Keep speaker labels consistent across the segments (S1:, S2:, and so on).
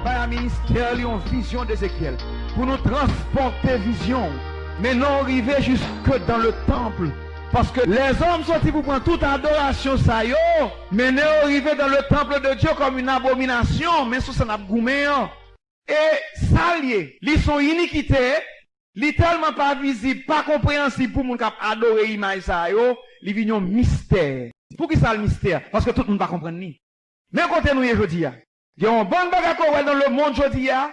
S1: a un ministère, une vision d'Ézéchiel. Pour nous transporter vision. Mais non arriver jusque dans le temple. Parce que les hommes sont pour prendre toute adoration, ça y est. Mais non arriver dans le temple de Dieu comme une abomination. Mais ça n'a pas goumé. Et ça lié. Ils sont iniquités. Li tellement pas visible, pas compréhensible pour moun k'ap adorer image ça yo, li vignon mystère. Pour qui ça le mystère? Parce que tout le monde pas comprendre ni. Mais côté nous jodi ya, il y a un bon bagage qu'on dans le monde jodi ya.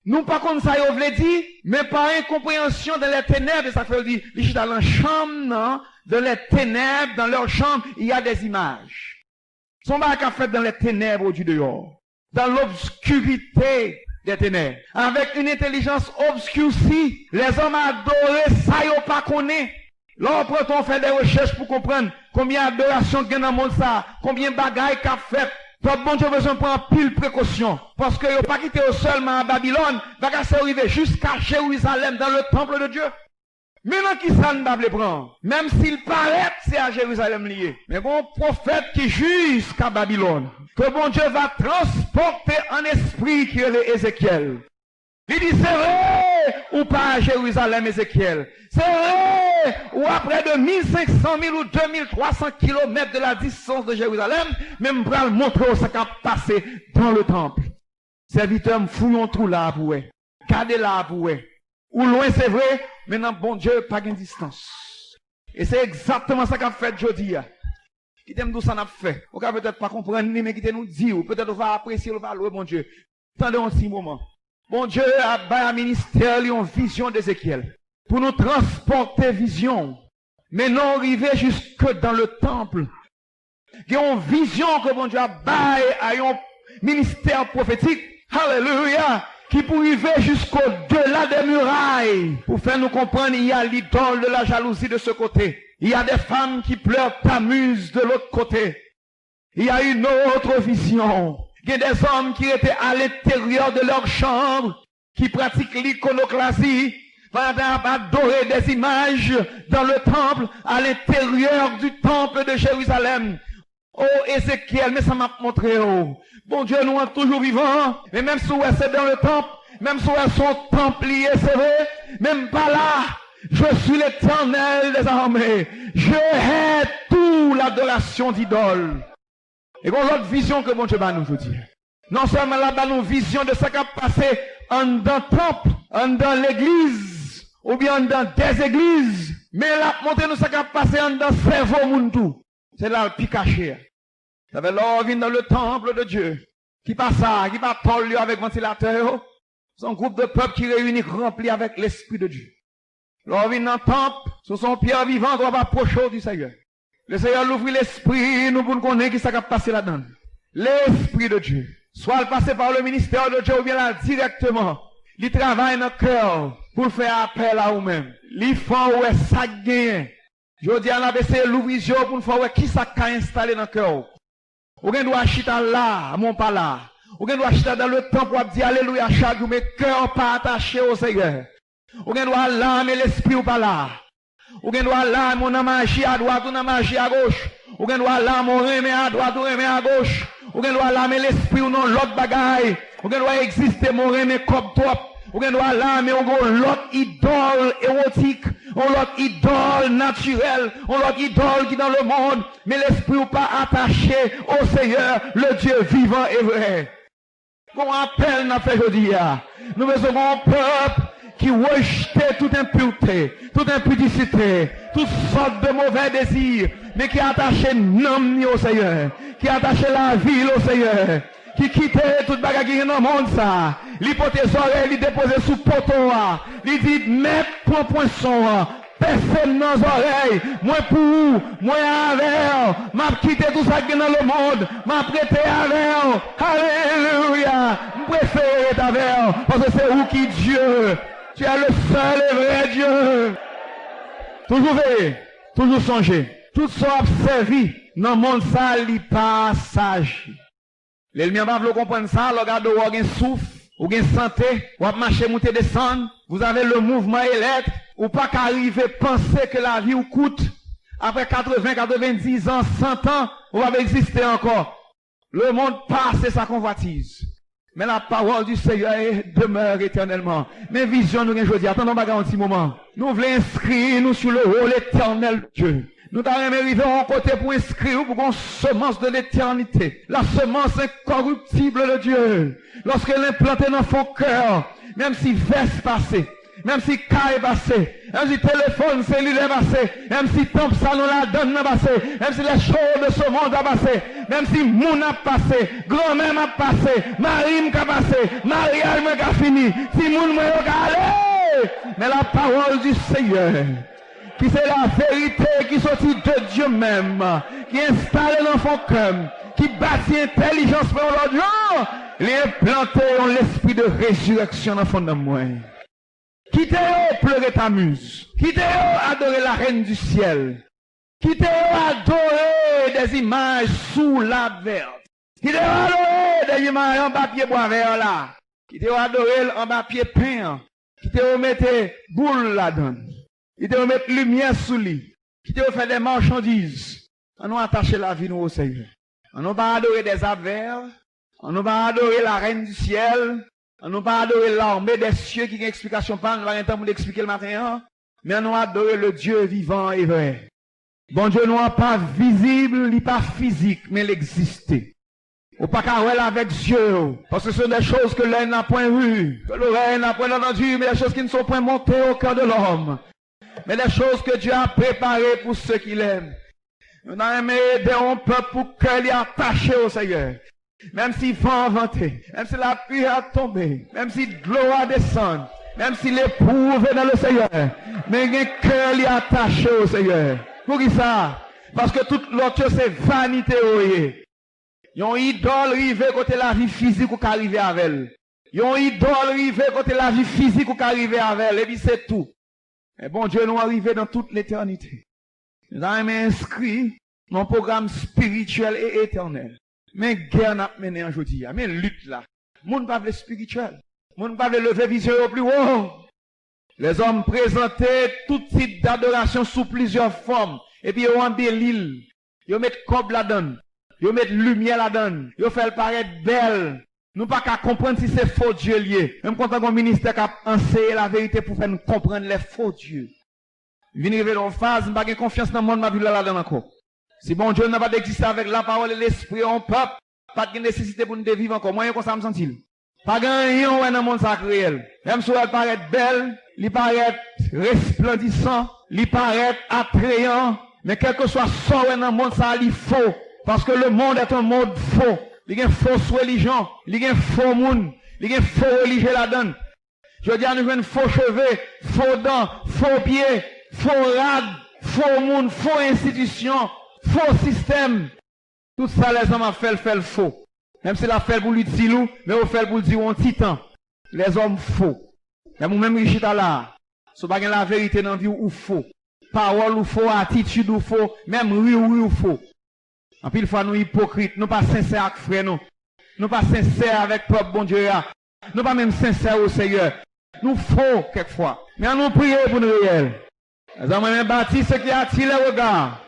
S1: Nous pas comme ça yo vle dit, mais par incompréhension dans les ténèbres, ça fait dire, li dans la chambre non, dans les ténèbres, dans leur chambre, il y a des images. Son bagage fait dans les ténèbres au du dehors, dans l'obscurité des ténèbres. Avec une intelligence obscurcie, les hommes adorés, ça y pas connaît. Là, on fait des recherches pour comprendre combien d'adoration gagne dans le monde ça, combien de bagailles qu'a fait. Donc, bon Dieu besoin de prendre pile précaution. Parce que il pas quitté seulement à Babylone, bagaille c'est arrivé jusqu'à Jérusalem, dans le temple de Dieu. Maintenant, qui ça ne va le prendre? Même s'il paraît, c'est à Jérusalem lié. Mais bon prophète qui juge jusqu'à Babylone, que bon Dieu va transporter en esprit qui est Ézéchiel. Il dit, c'est vrai, ou pas à Jérusalem, Ézéchiel. C'est vrai, ou à près de 1500 000 ou 2300 kilomètres de la distance de Jérusalem, même pour le montrer ce qui a passé dans le temple. Serviteurs, fouillons tout là pour eux. Gardez là pour eux. Ou loin, c'est vrai, maintenant, bon Dieu, pas de distance. Et c'est exactement ça qu'a fait Jodi. Qui t'aime d'où ça n'a fait. On va peut-être pas comprendre, mais qui nous dit, ou peut-être on va apprécier, on va louer, bon Dieu. Attendez un petit moment. Bon Dieu a un ministère, une vision d'Ézéchiel. Pour nous transporter vision. Mais non arriver jusque dans le temple. Il y a une vision que bon Dieu a un ministère prophétique. Alléluia. Qui pour arriver jusqu'au-delà des murailles. Pour faire nous comprendre, il y a l'idole de la jalousie de ce côté. Il y a des femmes qui pleurent Tammuz de l'autre côté. Il y a une autre vision. Il y a des hommes qui étaient à l'intérieur de leur chambre, qui pratiquent l'iconoclasie, adorer des images dans le temple, à l'intérieur du temple de Jérusalem. Oh Ézéchiel, mais ça m'a montré, oh. Bon Dieu, nous sommes toujours vivants, mais même si c'est dans le temple, même si son templier, c'est vrai, même pas là, je suis l'Éternel des armées. Je hais toute l'adoration d'idoles. Et qu'on a l'autre vision que bon Dieu va nous dire. Non seulement là-bas, nous vision de ce qui a passé en dans le temple, en dans l'église, ou bien dans des églises, mais là, montrez nous ce qui a passé en dans le cerveau monde tout. C'est là le picaché. Ça veut là, on vient dans le temple de Dieu. Qui passe ça, qui va parler avec ventilateur. C'est un groupe de peuple qui réunit rempli avec l'Esprit de Dieu. Là, on vient dans le temple, ce sont pierres vivantes, on va approcher du Seigneur. Le Seigneur l'ouvre l'esprit, nous pour nous connaître qui ça va passer là-dedans. L'Esprit de Dieu. Soit le passer par le ministère de Dieu ou bien là directement. Il travaille dans le cœur pour faire appel à vous-même. Il faut ouais ça gagne. Je dis à la BC l'ouvrir pour faire ouais qui ça a installé dans le cœur. Ou bien doit acheter là, mon pas là. Ou bien doit acheter dans le temple pour dire alléluia chaque jour, mais cœur pas attaché au Seigneur. Ou bien doit là, mais l'esprit ou pas là. Ou bien doit là, mon magie à droite, ou magie à gauche. Ou bien doit là, mon remé à droite, ou remé à gauche. Ou bien doit là, mais l'esprit ou non l'autre bagaille. Ou bien doit exister mon remé comme toi. Ou bien doit là, mais on a l'autre idole érotique. On l'autre idole naturelle. On l'autre idole qui est dans le monde. Mais l'esprit ou pas attaché au Seigneur, le Dieu vivant et vrai. Qu'on appelle n'a fait aujourd'hui. Nous faisons un peuple qui rejetait toute impureté, toute impudicité, toutes sortes de mauvais désirs, mais qui attachait l'homme au Seigneur, qui attachait la ville au Seigneur, qui quittait toute bagarre qui est dans le monde ça, l'hypothèse oreille, il déposait sous poteau, il dit, mets point son, personne dans les oreilles, moi pour, moi avec, m'a quitté tout ça qui est dans le monde, m'a prêté avec, alléluia, je préfère être avec, parce que c'est où qui Dieu. Tu es le seul et vrai Dieu. Toujours veiller, toujours songer. Tout ça observé dans le monde, ça n'est pas sage. Les miens ne comprennent ça, regardez, vous avez un souffle, vous avez une santé, vous avez marché, monter, descendre, vous avez le mouvement électrique, ou pas qu'arriver penser que la vie vous coûte. Après 80, 90 ans, 100 ans, vous avez existé encore. Le monde passe sa convoitise. Mais la parole du Seigneur demeure éternellement. Mes visions nous aujourd'hui. Attendons bagarre un petit moment. Nous voulons inscrire nous sur le rôle éternel de Dieu. Nous t'avons arrivé en côté pour inscrire pour une semence de l'éternité. La semence incorruptible de Dieu. Lorsqu'elle est implantée dans ton cœur, même si veste passé, même si caille passé, même si téléphone cellulaire passé, même si tombe salon la donne n'a passé, même si les choses de ce monde a passé, même si moun a passé, grand-mère a passé, Marie m'a passé, mariage m'a fini, si moun m'a aller. Mais la parole du Seigneur, qui c'est la vérité qui sortit de Dieu même, qui est installée dans son cœur, qui bâtit intelligence pour l'autre, il est planté en l'esprit de résurrection dans le fond de moi. Quittez-vous pleurer ta muse. Quittez-vous adorer la reine du ciel. Quittez-vous adorer des images sous la verte. Quittez-vous adorer des images en papier bois vert là. Quittez-vous adorer en papier peint. Quittez-vous mettre boule là-dedans. Quittez-vous mettre lumière sous lui. Quittez-vous faire des marchandises. On nous attacher la vie nous au Seigneur. On nous pas adorer des affaires. On nous pas adorer la reine du ciel. On nous pas adorer l'armée des cieux qui a une explication pas, nous n'avons pas temps pour l'expliquer le matin, mais on nous adorer le Dieu vivant et vrai. Bon Dieu nous pas visible, il n'est pas physique, mais il existe. Ou pas qu'à avec Dieu, parce que ce sont des choses que l'œil n'a point vues, que l'oreille n'a point entendues, mais des choses qui ne sont point montées au cœur de l'homme. Mais des choses que Dieu a préparées pour ceux qui l'aiment. Nous avons aimé aider un peuple pour qu'il y ait attaché au Seigneur. Même si vent a vanté, même si la pluie a tombé, même si l'eau a descendu, même si l'éprouve dans le Seigneur, mais il y a un cœur est attaché au Seigneur. Pour qui ça? Parce que toute l'autre c'est vanité. Ils ont idole rivé côté la vie physique ou qu'arriver avec elle. Ils ont idole rivé côté la vie physique ou qu'arriver avec elle. Et puis c'est tout. Et bon Dieu nous arrivé dans toute l'éternité. Nous avons inscrit mon programme spirituel et éternel. Mais guerre n'a mené aujourd'hui, mais lutte là. Moun pas le spirituel. Moun pas le lever vision au plus haut. Les hommes présentaient tout type d'adoration sous plusieurs formes. Et puis ils ont embelli. Ils mettent cob là-dedans. Ils mettent lumière là-dedans. Ils font le paraître belle. Nous pas qu'à comprendre si c'est faux Dieu lié. Même quand on a un ministère qui a enseigné la vérité pour faire nous comprendre les faux dieux. Venez révéler en phase, nous pas de confiance dans le monde, ma vie là-dedans encore. Si bon Dieu n'a pas d'exister avec la parole et l'esprit en peuple, pas de nécessité pour nous de vivre encore. Moi, comme ça me sentit. Pas de rien dans le monde sacré. Même si elle paraît belle, elle paraît resplendissant, elle paraît attrayant, mais quel que soit ça dans le monde, ça il faux. Parce que le monde est un monde faux. Il y a une fausse religion, il y a un faux monde, il y a une faux religion là-dedans. Je dis à nous une faux cheveux, faux dents, faux pieds, faux rad, faux monde, faux institution. Faux système. Tout ça, les hommes ont fait le faux. Même si la fait pour lui dire, mais on fait pour dire un titan. Les hommes faux. Mais moi-même, Richita là. Ce n'est pas la vérité dans la vie ou faux. Parole ou faux, attitude ou faux. Même oui ou faux. En plus, fois, nous hypocrites. Nous pas sincères avec frère nous. Nous pas sincères avec propre bon Dieu. Nous pas même sincères au Seigneur. Nous faux, quelquefois. Mais nous prions pour nous réel. Les hommes ont bâti ce qui attire les regards.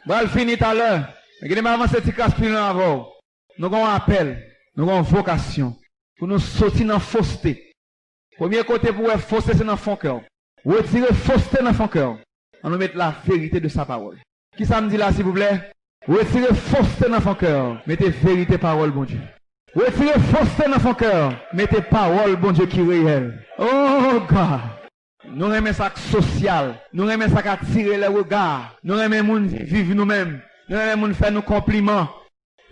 S1: Bon, elle finit tout à l'heure. Mais qui n'est pas avancé cette classe plus loin avant. Nous avons un appel, nous avons une vocation pour nous sortir dans la fausseté. Premier côté pour être fausseté, c'est dans le cœur. Retirer fausseté dans le cœur. On nous met la vérité de sa parole. Qui ça me dit là, s'il vous plaît? Retirez fausseté dans le cœur. Mettez vérité, parole, bon Dieu. Retirez fausseté dans le cœur. Mettez parole, bon Dieu, qui est réel. Oh, God. Nous aimons ça social. Nous aimons ça attirer les regards. Nous aimons vivre nous-mêmes. Nous aimons faire nos compliments.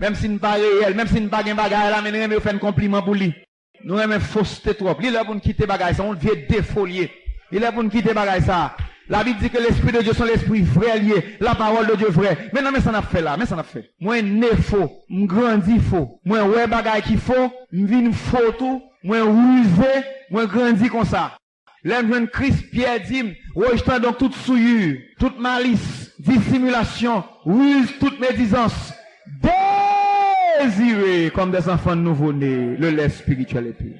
S1: Même si nous ne sommes pas réels, même si nous ne sommes pas bagaille là, mais nous aimons faire un compliment pour lui. Nous aimons fausseté trop. Il est pour nous quitter bagaille ça. On devient défolié. Il est pour nous quitter bagaille ça. La Bible dit que l'esprit de Dieu sont l'esprit vrai lié. La parole de Dieu vrai. Mais non, mais ça n'a fait là. Mais ça n'a fait. Moi, né faux. M'grandi faux. Moi, ouais bagaille qui faux. M'vin faux tout. Moi, rusé. Moi, grandi comme ça. L'homme Christ Pierre dit, rejetant donc toute souillure, toute malice, dissimulation, ruse, toute médisance, désirez comme des enfants nouveau-nés, le lait spirituel est pur.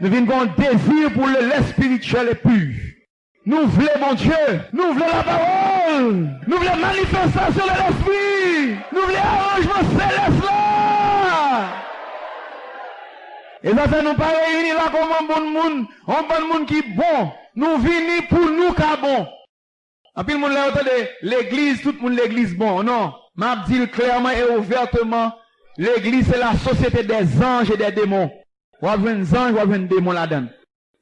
S1: Nous venons un désir pour le lait spirituel est pur. Nous voulons, mon Dieu, nous voulons la parole, nous voulons manifestation de l'esprit, nous voulons arrangement céleste là. Et ça fait nous pas réunir là comme un bon monde qui est bon. Nous venons pour nous qui est bon. En plus, le monde là, l'église, tout le monde l'église bon. Non. M'a dit clairement et ouvertement, l'église c'est la société des anges et des démons. Ou avez un ange, ou avez un démon là-dedans.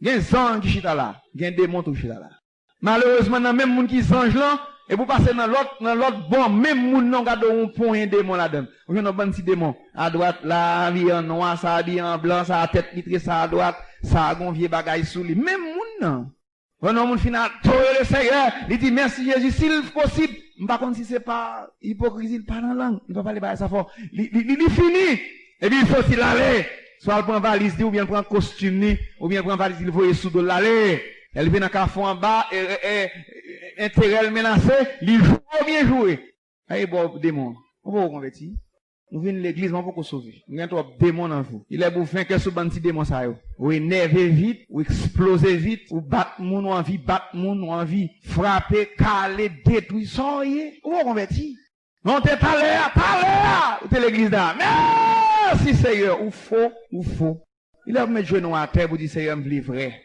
S1: Il y a un ange qui chita là. Il y a un démon qui chita là. Malheureusement, dans même monde qui ange là, et vous passez dans l'autre bon, même monde non garde un point un démon là-dedans. Vous avez un bon petit démon. À droite, là, vie en noir, ça habille en blanc, ça a tête vitrée, ça à droite, ça a un vieux bagaille sous lui. Même monde non. Quand on final, le Seigneur, il dit merci Jésus, s'il possible. Par contre, si c'est pas hypocrisie, pas dans la langue, il ne va pas aller par ça fort. Il finit. Et puis il faut s'il aller. Soit il prend valise, ou bien il prend costume, ou bien il prend valise, il voit sous de l'aller. Elle vient dans le café en bas, et intérêt menacé, il joue bien joué. Aïe, bon, démon. On va vous convertir. Nous venons de l'église, on va vous sauver. Nous avons trop démons dans vous. Il est pour faire que ce bandit démon ça yo. Ou énerver vite, ou exploser vite, ou battre moun, ou envie battre moun, ou envie frapper, caler, détruire, ça y est. On va convertir. Non, t'es pas là, t'es l'église là. Merci Seigneur, ou faux. Il a pour mettre genoux à terre pour dire Seigneur, me vrai.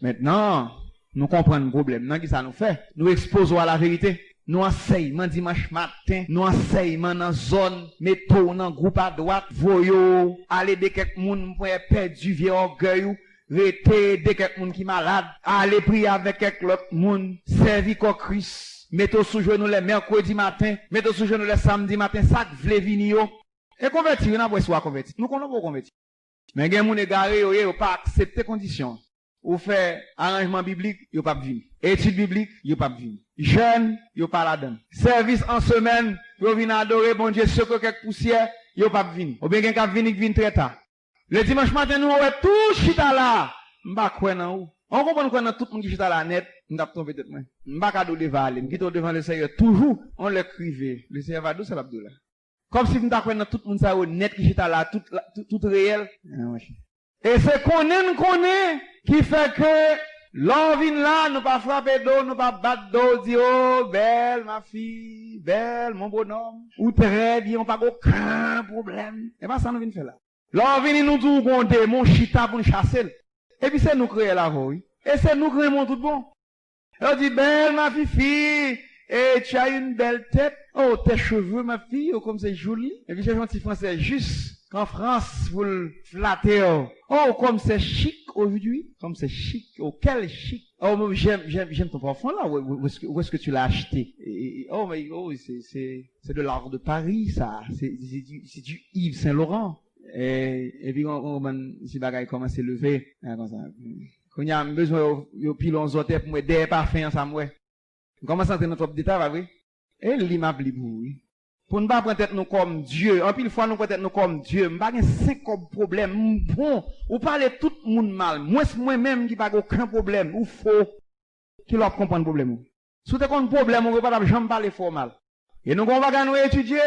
S1: Maintenant, nous comprenons le problème. Non, qui ça nous fait? Nous exposons à la vérité. Nous enseignons dimanche matin, nous enseignons dans zone, mettons dans groupe à droite, voyons, aller de quelques moun pour perdre du vieux orgueil, rester de quelques moun qui malade, aller prier avec quelques autres moun, servir comme Christ, mettons sous genou les mercredi matin, mettons sous genou les samedi matin, ça vle vini yo. Et convertir, on a pas soit convertir. Nous connaissons pas convertir. Mais gen moun égaré yo pas accepter conditions. Ou fait arrangement biblique, yo pas venir. Étude biblique, yo pas venir. Jeune, yo pas là-dedans. Service en semaine, yo vinn adorer bon Dieu sur quelques poussières, yo pas venir. Ou bien gen ka venir très tard. Le dimanche matin nous on tout chita là. M'pa quoi nan ou. On comprend quoi dans tout monde qui chita là net, m't'a tomber tête moi. M'pa ka do devant aller, m'kito devant le Seigneur toujours, on l'écrivait. Le Seigneur va douce l'abdoula. Comme si m't'a quoi dans tout monde ça net qui chita là, tout réel. Et c'est connaît qui fait que l'envie là, nous pas frapper d'eau, nous pas battre d'eau, dire oh, belle ma fille, belle mon bonhomme, ou très bien, on pas aucun problème. Et pas ça nous vient faire là. L'envie nous tout compter, mon chita pour nous chasser. Et puis c'est nous créer la voix, oui. Et c'est nous créer mon tout bon. Et on dit belle ma fille, et tu as une belle tête. Oh, tes cheveux ma fille, oh comme c'est joli. Et puis j'ai gentil français juste. En France, vous le flattez. Oh, comme c'est chic aujourd'hui. Comme c'est chic. Oh, quel chic. Oh, j'aime ton parfum là. Où est-ce que tu l'as acheté? Oh, mais, oh, c'est de l'art de Paris, ça. C'est du Yves Saint Laurent. Et puis, si bagaille commence à lever. Comme ça. Quand il y a besoin, de pilon zoté pour me des parfums ensemble, comment ça entrer dans notre détail, va vrai? Et l'imable pour oui. Pour ne pas prendre nous comme Dieu. En pile fois, nous prendre nous comme Dieu. M'pas gen 5 problèmes. Bon, ou parler tout le monde mal. Moi-même qui pas aucun problème. Ou faux. Qui leur comprend le problème. Si tu as un problème, on ne peut pas jamais parler fort mal. Et nous, on va nous étudier.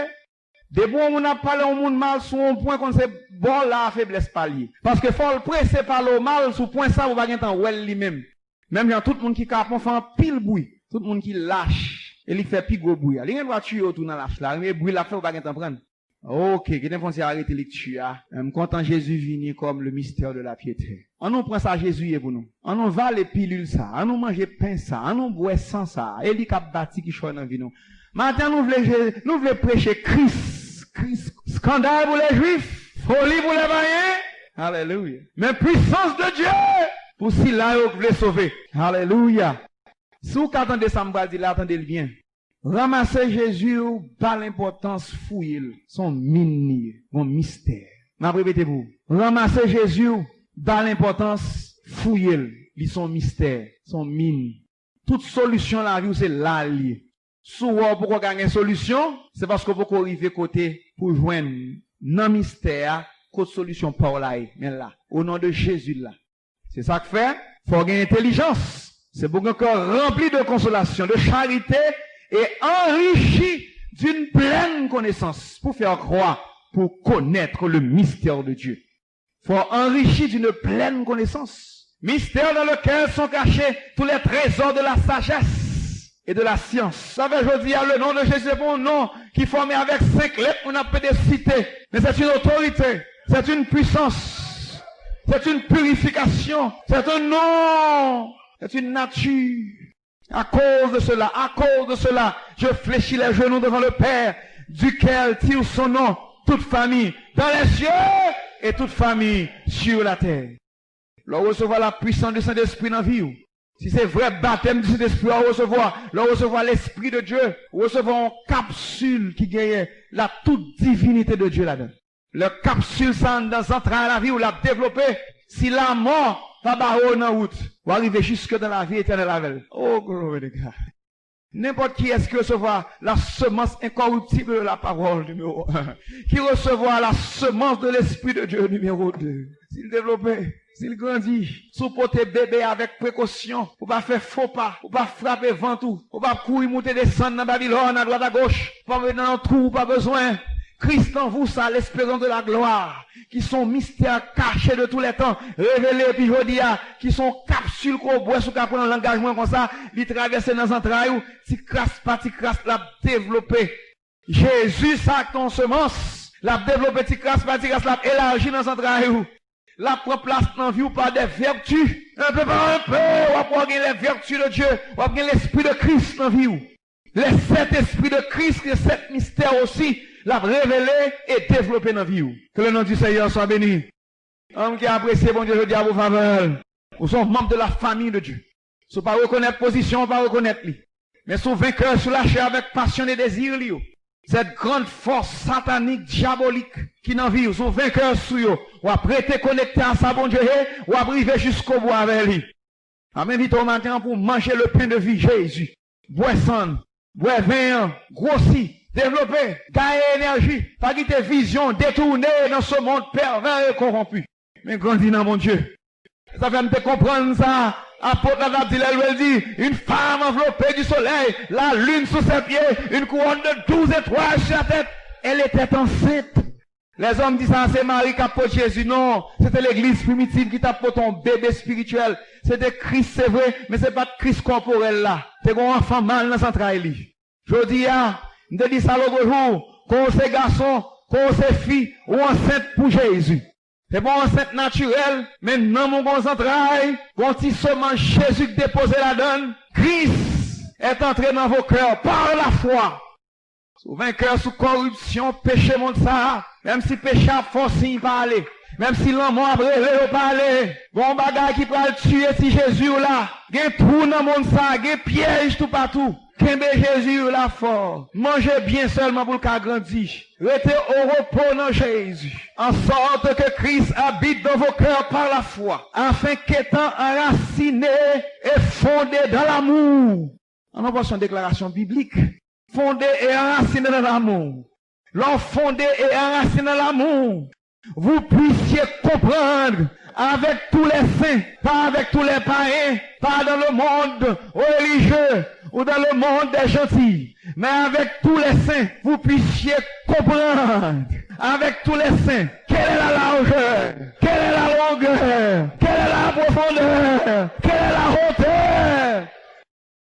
S1: Des bons, on a parlé au monde mal sur un point qu'on sait bon la faiblesse palier. Parce que faut le presser par le mal sur point ça, vous va gen temps well lui-même. Même tout le monde qui capon fait un pile bruit. Tout le monde qui lâche. Et il fait plus gros bruit. Il y a une voiture autour dans la flamme. Mais bruit la fait, ou pas qu'en prendre. Ok, qu'il est pensé arrêter lecture. Content Jésus vini comme le mystère de la piété. On nous prend ça Jésus pour nous. On nous va les pilules ça. On nous mange pain ça. On nous boit sang ça. Et il cap bâti qui choisit dans vie nous. Maintenant nous voulons prêcher Christ. Scandale pour les Juifs. Folie pour les païens. Alléluia. Mais puissance de Dieu. Pour si là vous voulez sauver. Alléluia. Si vous attendez ça, attendez-le bien. Ramasser Jésus, pas l'importance fouiller, son mini, mon mystère. Ma répétez-vous. Ramasser Jésus, pas l'importance fouiller, son mystère, son mine. Toute solution la vie, c'est là lié. Souvent, pourquoi gagner une solution, c'est parce que vous arrivez côté pour joindre non mystère, côté solution par là, mais là, au nom de Jésus là. C'est ça que fait, faut gagner intelligence. C'est pour un corps rempli de consolation, de charité et enrichi d'une pleine connaissance pour faire croire, pour connaître le mystère de Dieu. Faut enrichi d'une pleine connaissance. Mystère dans lequel sont cachés tous les trésors de la sagesse et de la science. Ça veut je dis à le nom de Jésus, c'est bon nom qui est formé avec 5 lettres, on a peut des citer. Mais c'est une autorité, c'est une puissance. c'est une purification, c'est un nom, c'est une nature. À cause de cela, je fléchis les genoux devant le Père, duquel tire son nom, toute famille dans les cieux et toute famille sur la terre. L'on recevoir la puissance du Saint-Esprit dans la vie. Si c'est vrai baptême du Saint-Esprit, l'on recevoir l'Esprit de Dieu, on recevoir une capsule qui gagne la toute divinité de Dieu là-dedans. Le capsule ça dans l'entraille la vie ou la développer, si la mort pas barreau dans la route, ou arriver jusque dans la vie éternelle avec. Oh, glory to God. N'importe qui est-ce qui recevra la semence incorruptible de la parole, numéro 1. Qui recevra la semence de l'Esprit de Dieu, numéro 2. S'il développe, s'il grandit, supporter bébé avec précaution, pour pas faire faux pas, pour pas frapper vent tout, pour pas courir, monter, descendre dans Babylone, à droite, à gauche, pas venir dans un trou, pas besoin. Christ en vous, ça, l'espérance de la gloire, qui sont mystères cachés de tous les temps, révélés, puis je dis, qui sont capsules qu'on boit sous capon dans l'engagement comme ça, ils traversent dans les entrailles, tu crasses pas, la développer. Jésus, ça, ton semence, la développer, tu crasses pas, la élargir dans les entrailles, la prend place dans la vie par des vertus, un peu par un peu, on va pouvoir gagner les vertus de Dieu, on va gagner l'esprit de Christ dans la vie. Les 7 esprits de Christ, les 7 mystères aussi, l'a révélé et développé dans la vie. Que le nom du Seigneur soit béni. Homme qui a apprécié, bon Dieu, je dis à vos faveurs. Vous sommes membres de la famille de Dieu. Si vous ne pas reconnaître position, pas reconnaître lui. Mais si vous vainqueur sur la chair avec passion et désir, lui. Cette grande force satanique, diabolique, qui n'en vit, vous vainqueur sur lui. Ou après être connecté à sa bon Dieu, ou arriver jusqu'au bout avec lui. Je m'invite au matin pour manger le pain de vie, Jésus. Boire sang, boire vin, grossir. Développer, gagner énergie, pas quitter vision, détourner dans ce monde pervers et corrompu. Mais grandir dans mon Dieu. Ça fait me comprendre ça. Apôtre elle dit, une femme enveloppée du soleil, la lune sous ses pieds, une couronne de 12 étoiles sur la tête. Elle était enceinte. Les hommes disent ça, c'est Marie qui apporte Jésus. Non, c'était l'église primitive qui t'apporte ton bébé spirituel. C'était Christ, c'est vrai, mais c'est pas de Christ corporel là. C'est un enfant mal dans centrale. Je dis, je dis ça l'autre jour, qu'on c'est garçon, qu'on c'est fille, ou enceinte pour Jésus. C'est bon enceinte naturelle, mais non mon concentrail, quand il semence Jésus déposé la donne, Christ est entré dans vos cœurs par la foi. Sous vainqueur, sous corruption, péché monte ça, même si péché a forcé, il va aller. Même si l'homme a brûlé, il va aller. Bon bagage qui peut le tuer si Jésus là. Il y a un trou dans le monde ça, il y a un piège tout partout. Kembe Jésus là fort. Mangez bien seulement pour le cas grandir. Restez au repos dans Jésus. En sorte que Christ habite dans vos cœurs par la foi. Afin qu'étant enraciné et fondé dans l'amour. On envoie une déclaration biblique. Fondé et enraciné dans l'amour. L'homme fondé et enraciné dans l'amour. Vous puissiez comprendre avec tous les saints, pas avec tous les païens, pas dans le monde religieux ou dans le monde des gentils, mais avec tous les saints, vous puissiez comprendre avec tous les saints quelle est la largeur, quelle est la longueur, quelle est la profondeur, quelle est la hauteur.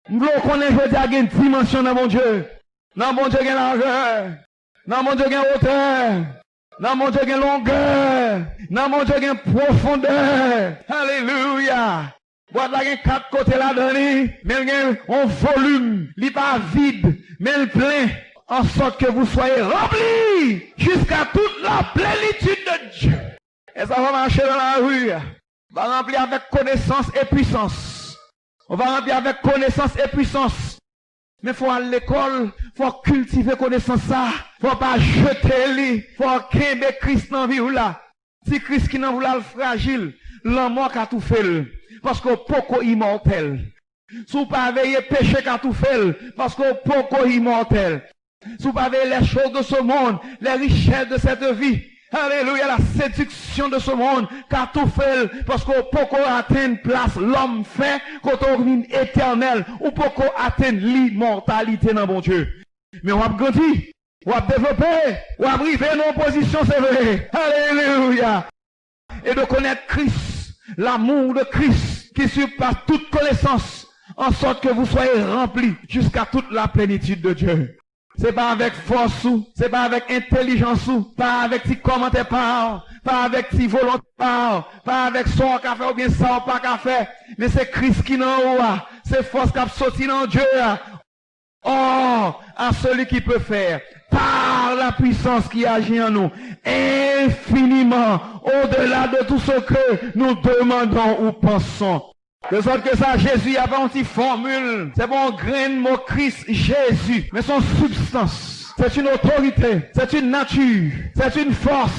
S1: Nous connaissons qu'il y a une dimension dans mon Dieu. Dans mon Dieu, il y a une largeur. Dans mon Dieu, il y a une hauteur. Dans mon Dieu, il y a une longueur. Dans mon Dieu, il y a une profondeur. Alléluia. Voilà, il y a 4 côtés là-dedans, mais il y a un volume. Il n'est pas vide, mais il est plein. En sorte que vous soyez remplis jusqu'à toute la plénitude de Dieu. Et ça va marcher dans la rue. On va remplir avec connaissance et puissance. On va remplir avec connaissance et puissance. Mais faut aller à l'école, faut cultiver connaissance ça, faut pas jeter lui, faut qu'il Christ dans vie là. Si Christ qui n'en voulait le fragile, l'homme a tout fait, parce qu'on poko immortel. Si vous pas veiller péché qu'a tout fait, parce qu'on poko immortel. Si vous pas veiller les choses de ce monde, les richesses de cette vie. Alléluia, la séduction de ce monde, car tout fait, parce qu'on peut atteindre place, l'homme fait, quand on vient éternel, ou peut atteindre l'immortalité dans mon Dieu. Mais on va grandir, on va développer, on va arriver dans une position, c'est vrai. Alléluia. Et de connaître Christ, l'amour de Christ, qui surpasse toute connaissance, en sorte que vous soyez remplis jusqu'à toute la plénitude de Dieu. C'est pas avec force ou, c'est pas avec intelligence ou, pas avec si commentaire pas pas avec si volontaire, pas avec son café ou bien ça ou pas café, mais c'est Christ qui n'en a, c'est force qui a sorti dans Dieu. Oh, à celui qui peut faire, par la puissance qui agit en nous, infiniment, au-delà de tout ce que nous demandons ou pensons. De sorte que ça, Jésus, il n'y a pas une petite formule. C'est bon grain de mot Christ, Jésus. Mais son substance, c'est une autorité, c'est une nature, c'est une force.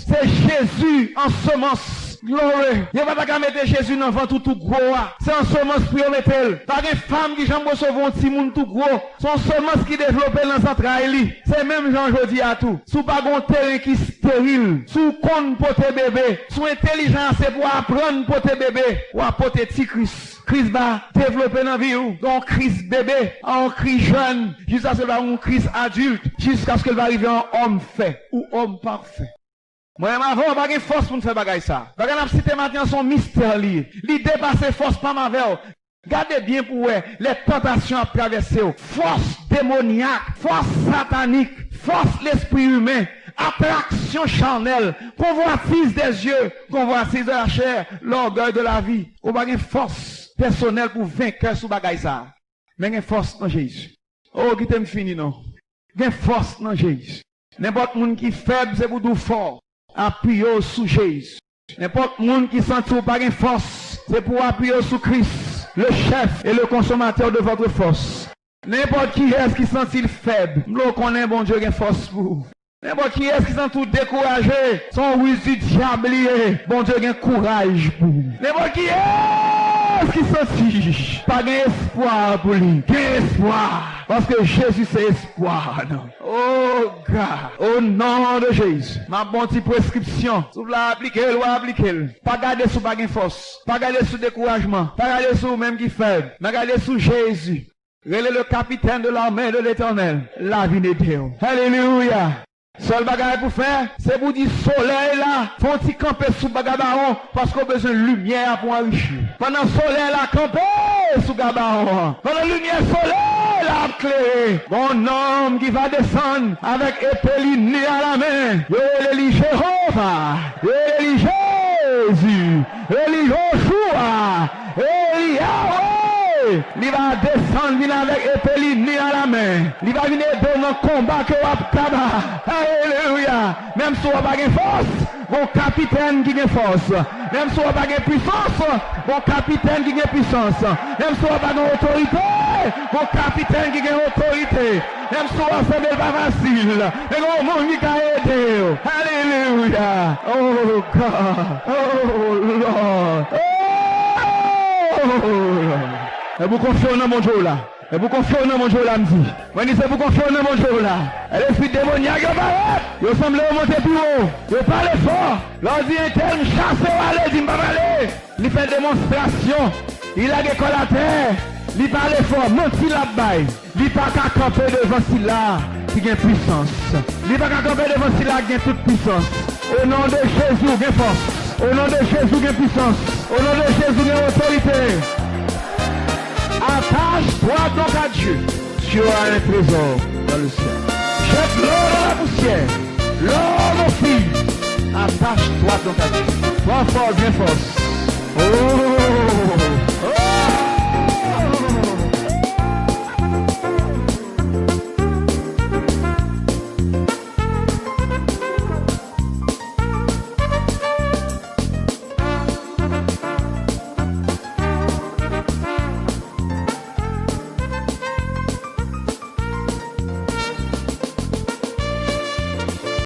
S1: C'est Jésus en semence. Glory. Il n'y a pas qu'à mettre Jésus dans le ventre tout gros. C'est en semence pour mettre. Pas une femme qui j'aime recevoir un petit monde tout gros. C'est en semence qui développe dans sa traille. C'est même Jean Jodi à tout. Sous pas un terrain qui stérile. Sous compte pour tes bébés. Sous intelligence c'est pour apprendre pour tes bébés. Ou apporter petit Christ. Christ va développer dans la vie. Donc Christ bébé. En Christ jeune. Jusqu'à ce qu'il va un Christ adulte. Jusqu'à ce qu'il va arriver en homme fait. Ou homme parfait. Moi, avant, pas de force pour nous faire bagaille ça. Bagaille n'a cité maintenant son mystère li. Li dépasser force pas ma veille. Gardez bien pour vous, les tentations à traverser. Force démoniaque, force satanique, force l'esprit humain, attraction charnelle, convoitise des yeux, convoitise de la chair, l'orgueil de la vie. Ou pas de force personnelle pour vaincre sous bagaille ça. Mais une force dans Jésus. Oh, qui t'aime fini non. Une force dans Jésus. N'importe monde qui est faible, c'est pour tout fort. Appuyer sous Jésus. N'importe monde qui sent pas une force, c'est pour appuyer sous Christ, le chef et le consommateur de votre force. N'importe qui est-ce qui sent-il faible, nous connaissons bon Dieu qui a force pour. N'importe qui est-ce qui sent tout découragé, son ruse du diable, bon Dieu qui a courage pour. N'importe qui est-ce qui sent pas d'espoir pour lui, espoir. Parce que Jésus c'est espoir. Non? Oh God, au nom de Jésus, ma bonne petite prescription, si vous l'appliquez, vous appliquez. Pas garder sous pas de force, pas garder sous découragement, pas garder sous même qui faible, mais garder sous Jésus. Relais le capitaine de l'armée de l'Éternel, la vie de Dieu. Alléluia. Seul bagaille pour faire, c'est pour dire soleil là, faut-il camper sous Gabaron parce qu'on a besoin de lumière pour enrichir. Pendant le soleil là, camper sous Gabaron. Pendant la lumière soleil là, éclairé. Bon homme qui va descendre avec épée à la main. Il est Jéhovah, il est Jésus, il est Joshua, il est Yahweh. Il va descendre, venir avec épée à la main. Il va venir dans le combat que vous avez. Alléluia. Même si vous n'avez pas de force, mon capitaine qui a force. Même si vous n'avez pas de puissance, mon capitaine qui a puissance. Même si vous n'avez pas d'autorité, mon capitaine qui a autorité. Même si vous n'avez pas facile, mais mon monde qui a aidé. Alléluia. Oh God. Oh Lord. Oh Lord. Et vous confiez dans mon Dieu là. Et vous confiez dans mon Dieu là, me dit. Moi, c'est vous confiez dans mon Dieu là. Et l'esprit démoniaque, il paraît. Il semble remonter plus haut. Il parle fort. L'on dit interne, chasse ou aller, dit, pas aller. Il fait démonstration. Il a des cols à terre. Il parle fort. Menti là-bas. Il pas qu'à camper devant celui-là qui a puissance. Il pas qu'à camper devant celui-là qui a toute puissance. Au nom de Jésus, il y a force. Au nom de Jésus, il y a puissance. Au nom de Jésus, il y a autorité. Attache-toi donc à Dieu. Tu as un trésor dans le ciel. Jette l'or dans la poussière. L'or, mon fils. Attache-toi donc à Dieu. Sois fort, bien force. Oh.